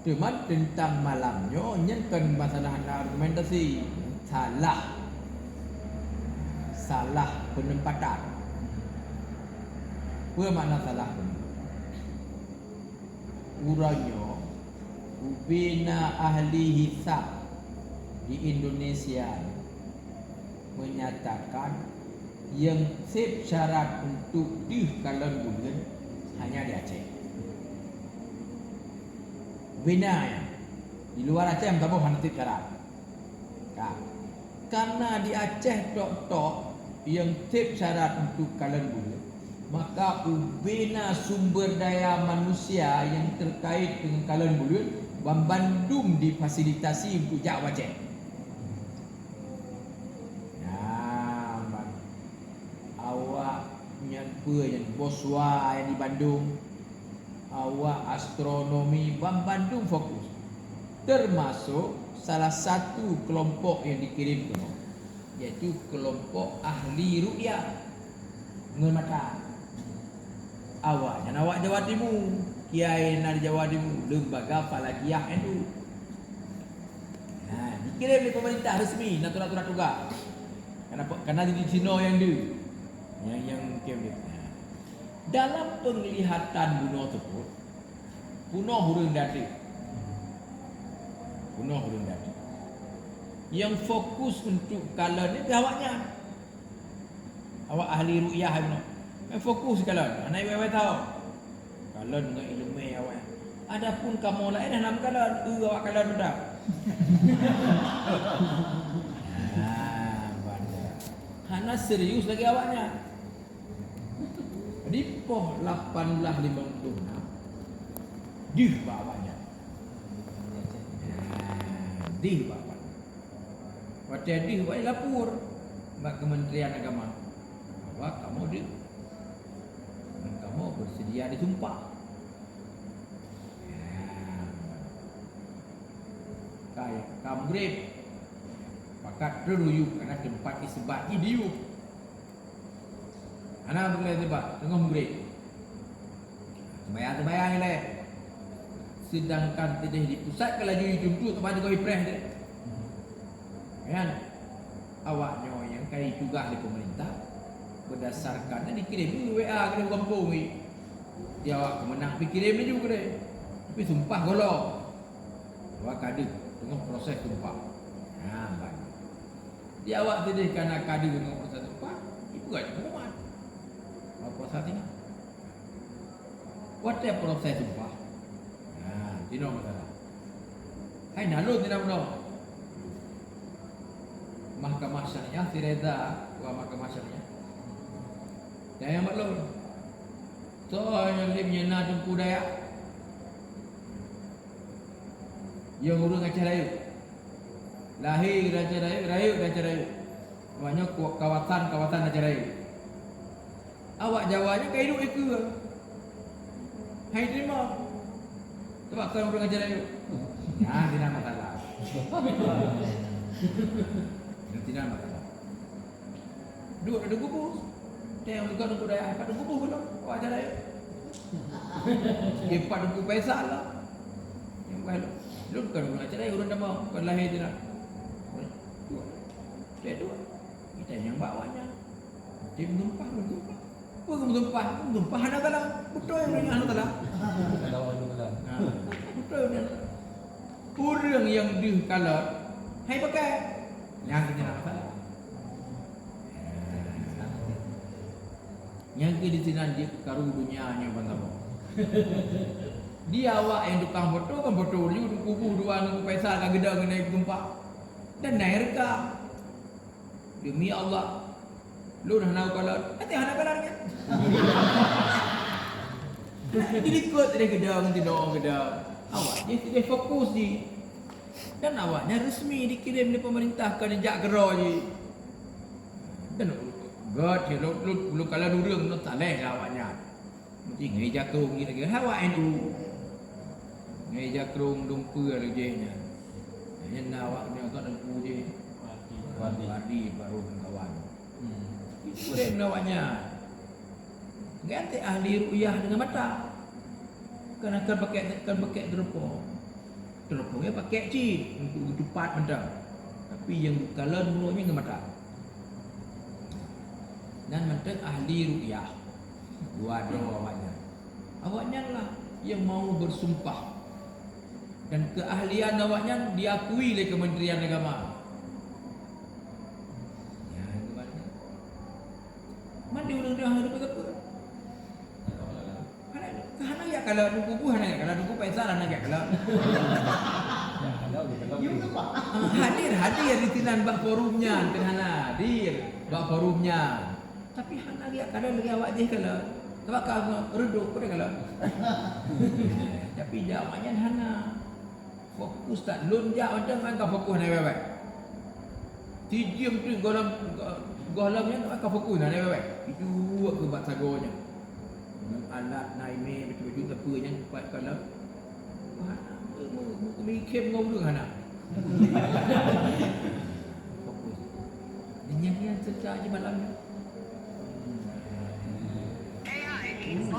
Cuma tentang malamnya nyenkan masalah argumentasi salah penempatan. Apa makna salah penempatan? Uranya Ubina ahli hisab di Indonesia menyatakan yang sip syarat untuk dikalan bulan hanya di Aceh. Bina ya. Di luar Aceh tak boleh hantar syarat. Karena di Aceh tok yang sip syarat untuk kalan bulan, maka ubina sumber daya manusia yang terkait dengan kalan bulan Bandung difasilitasi untuk jak Aceh. Awaknya apa yang boswa yang di Bandung, awak astronomi Bandung fokus. Termasuk salah satu kelompok yang dikirim ke iaitu kelompok ahli ru'yah mengamatan. Awak Jawa Timur, kiai dari Jawa Timur, lembaga falakiyah NU. Dikirim oleh pemerintah resmi, natura-natura tugas. Karena di Cina yang kirim dia. Dalam penglihatan bunuh tersebut, bunuh hurung dati. Yang fokus untuk kalan ni awaknya. Awak ahli ru'yah ni. Fokus kalan. Anak ibu tahu. Kalan dengan ilmu awak. Adapun kamu lain dalam kalan, awak kalan dah. Hana serius lagi awaknya. Di poh 1856 di bawahnya. Di bawah. Waktu di bawah lapor mak Kementerian Agama. Bahwa kamu bersedia disumpah. Kayak kamgrib pakat teruyuk karena tempat isbat idiu. Anak boleh sebab tengah murid. Sembayang ni. Sedangkan tidak di pusat kalau jadi jumpa kepada kau impress dia. Kan? Awaknya yang kali tugas di pemerintah berdasarkan dikirim ni WA kena kampung ni. Dia awak kemenang dikirim ni juga dia. Tapi sumpah golong. Awak kada tengah proses sumpah. Baik. Dia awak sedih kerana kada tengah proses sumpah, itu kan pengumuman. Apa saat ini? What is proses sumpah? Tidak masalah. Hai nalu tidak benar. Mahkamah Syariah direda Mahkamah Syariah. Dan yang maklum. So yang lebih nak jumpa daya. Yang urus acara rayu. Lahir acara rayu. Banyak kawasan acara rayu. Awak jawabnya kayak hidup itu. Hai terima. Sebab kau urus acara rayu. Tidak masalah. Tidak masalah. Duduk ada kubus. Dia yang bukan untuk daya. Ada kubus belum? Awak acara rayu. Dia 4 paisa lah. Yang baik. Lu bukan urus acara rayu. Urus nama. Bukan lahir tidak. Dua. Kita yang bawanya. Dia menumpah. Menumpah anak kalah. Betul yang punya anak kalah. Betul yang orang yang dikalah. Hai pakai. Yang kita nak masalah. Yang ke di sini dia karu dunianya bangga. Dia awak yang tukang foto kan foto dia kubu dua nunggu paisa kan gedang naik tumpah. Dan naik rekam. Demi Allah. Lu dah tahu kalau nanti anak kalarnya. Jadi ikut dia gedang tidak gedang. Awak dia fokus di. Dan awaknya resmi dikirim di pemerintah ke jak gero je. Dan lu kalau durung lu tak leh awaknya. Mesti ngeja kerung lagi. Awak NU. Ngeja kerung dumpu lagi nya. Yang awaknya kau dumpu je. Wadi baru kawan. Itu dia awaknya. Ganti ahli ru'yah dengan mata. Kan akan pakai teropong. Telepon pakai ci untuk cepat mentang. Tapi yang kalau mulanya nggak mata. Dan mentang ahli ruqyah. Dua awaknya. Awaknya lah yang mau bersumpah. Dan keahlian awaknya diakui oleh Kementerian Agama. Ya, gimana? Mandi undang-undang ada apa? Hana ya kalau duku hana ya kalau duku paisa hana ya kalau. Hadir di tinan bak forumnya, hana hadir bak forumnya. Tapi hana ya kalau lagi awak je kalau. Sebab kalau reduk pada kalau. Tapi jawabannya hana. Fokus tak lonjak macam angka fokus nak baik. Tijim tu golamnya angka fokus nak baik. Itu ke bak sagonya. Alat naime betul-betul tepanya cepat kalau mikir ngau tu hana. Fokus. Nyanyian sejak je malam ni.